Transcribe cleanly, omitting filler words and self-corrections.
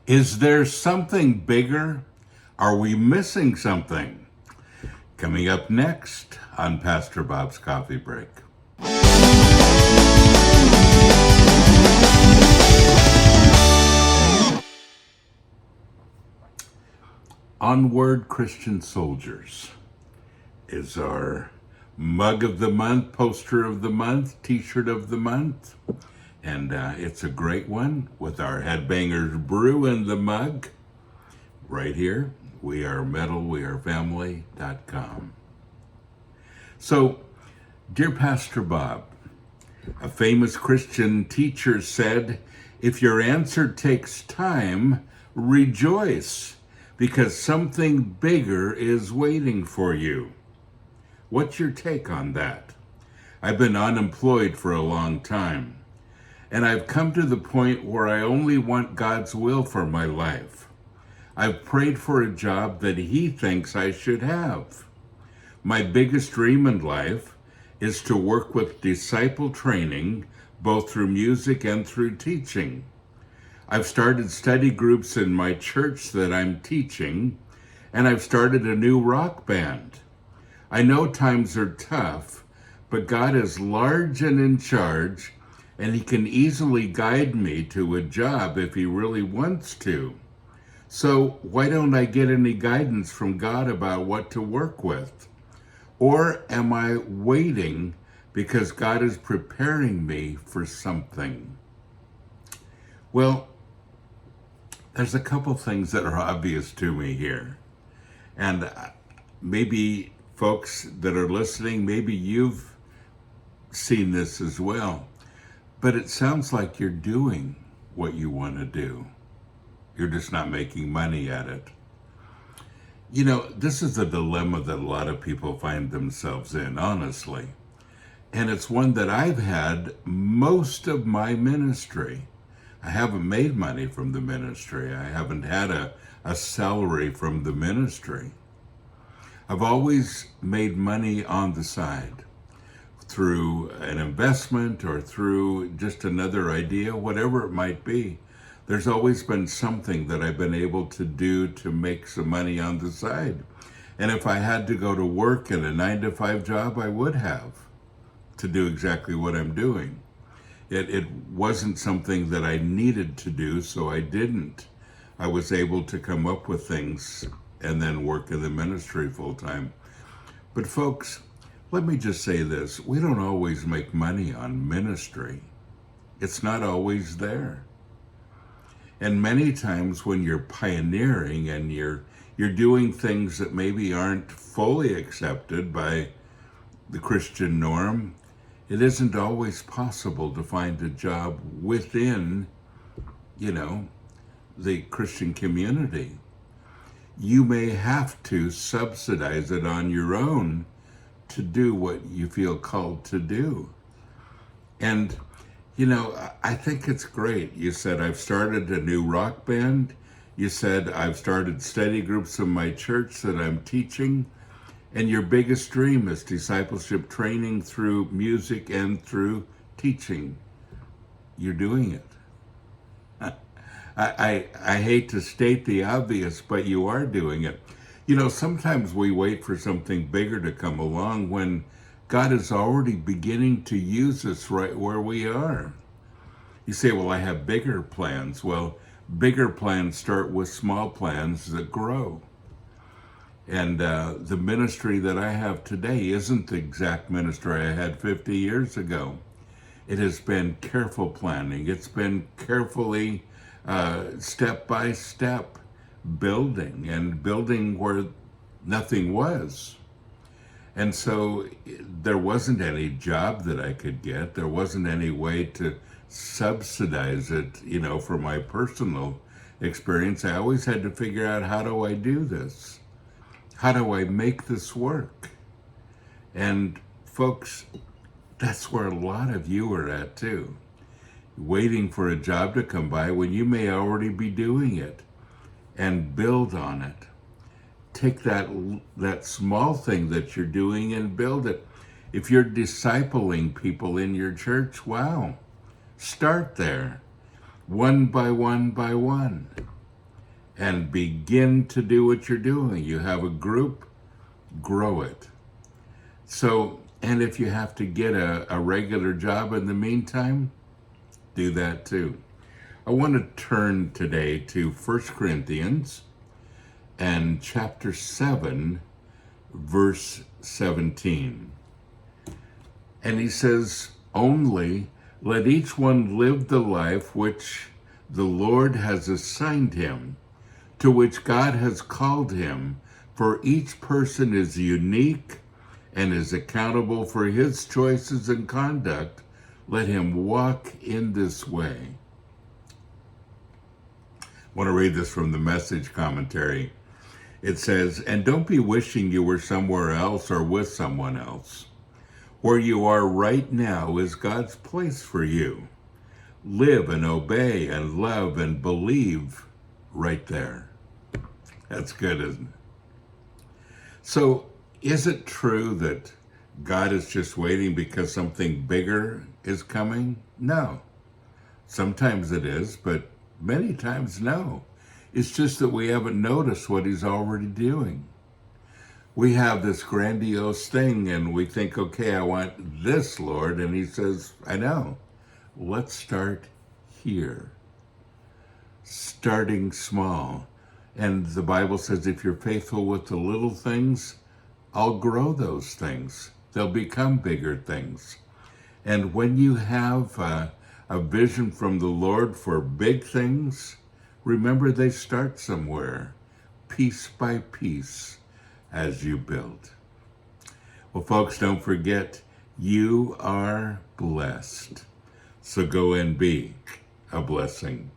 Is there something bigger? Are we missing something? Coming up next on Pastor Bob's Coffee Break. Onward Christian Soldiers is our mug of the month, poster of the month, t-shirt of the month. And it's a great one with our Headbangers Brew in the mug right here. We are metal, we are family.com. So, dear Pastor Bob, a famous Christian teacher said, if your answer takes time, rejoice, because something bigger is waiting for you. What's your take on that? I've been unemployed for a long time. And I've come to the point where I only want God's will for my life. I've prayed for a job that He thinks I should have. My biggest dream in life is to work with disciple training, both through music and through teaching. I've started study groups in my church that I'm teaching, and I've started a new rock band. I know times are tough, but God is large and in charge, and He can easily guide me to a job if He really wants to. So why don't I get any guidance from God about what to work with? Or am I waiting because God is preparing me for something? Well, there's a couple things that are obvious to me here. And maybe folks that are listening, maybe you've seen this as well. But it sounds like you're doing what you want to do. You're just not making money at it. You know, this is a dilemma that a lot of people find themselves in, honestly. And it's one that I've had most of my ministry. I haven't made money from the ministry. I haven't had a salary from the ministry. I've always made money on the side, through an investment or through just another idea, whatever it might be. There's always been something that I've been able to do to make some money on the side. And if I had to go to work in a 9-to-5 job, I would have to do exactly what I'm doing. It wasn't something that I needed to do, so I didn't. I was able to come up with things and then work in the ministry full time. But folks, let me just say this. We don't always make money on ministry. It's not always there. And many times when you're pioneering and you're doing things that maybe aren't fully accepted by the Christian norm, it isn't always possible to find a job within, the Christian community. You may have to subsidize it on your own to do what you feel called to do. And, I think it's great. You said, I've started a new rock band. You said, I've started study groups in my church that I'm teaching. And your biggest dream is discipleship training through music and through teaching. You're doing it. I hate to state the obvious, but you are doing it. Sometimes we wait for something bigger to come along when God is already beginning to use us right where we are. You say, well, I have bigger plans. Well, bigger plans start with small plans that grow. And the ministry that I have today isn't the exact ministry I had 50 years ago. It has been careful planning. It's been carefully, step by step, building where nothing was. And so there wasn't any job that I could get. There wasn't any way to subsidize it, for my personal experience. I always had to figure out, how do I do this? How do I make this work? And folks, that's where a lot of you are at too. Waiting for a job to come by when you may already be doing it, and build on it. Take that small thing that you're doing and build it. If you're discipling people in your church, wow, start there, one by one by one. and begin to do what you're doing. You have a group, grow it. So, and if you have to get a regular job in the meantime, do that too. I want to turn today to 1 Corinthians and chapter 7, verse 17. And he says, only let each one live the life which the Lord has assigned him, to which God has called him, for each person is unique and is accountable for his choices and conduct. Let him walk in this way. I want to read this from the Message commentary. It says, and don't be wishing you were somewhere else or with someone else. Where you are right now is God's place for you. Live and obey and love and believe right there. That's good, isn't it? So, is it true that God is just waiting because something bigger is coming? No. Sometimes it is, but many times no. It's just that we haven't noticed what he's already doing. We have this grandiose thing and we think, okay, I want this, Lord. And he says, I know. Let's start here. Starting small. And the Bible says, if you're faithful with the little things, I'll grow those things. They'll become bigger things. And when you have a vision from the Lord for big things, remember they start somewhere, piece by piece, as you build. Well, folks, don't forget, you are blessed. So go and be a blessing.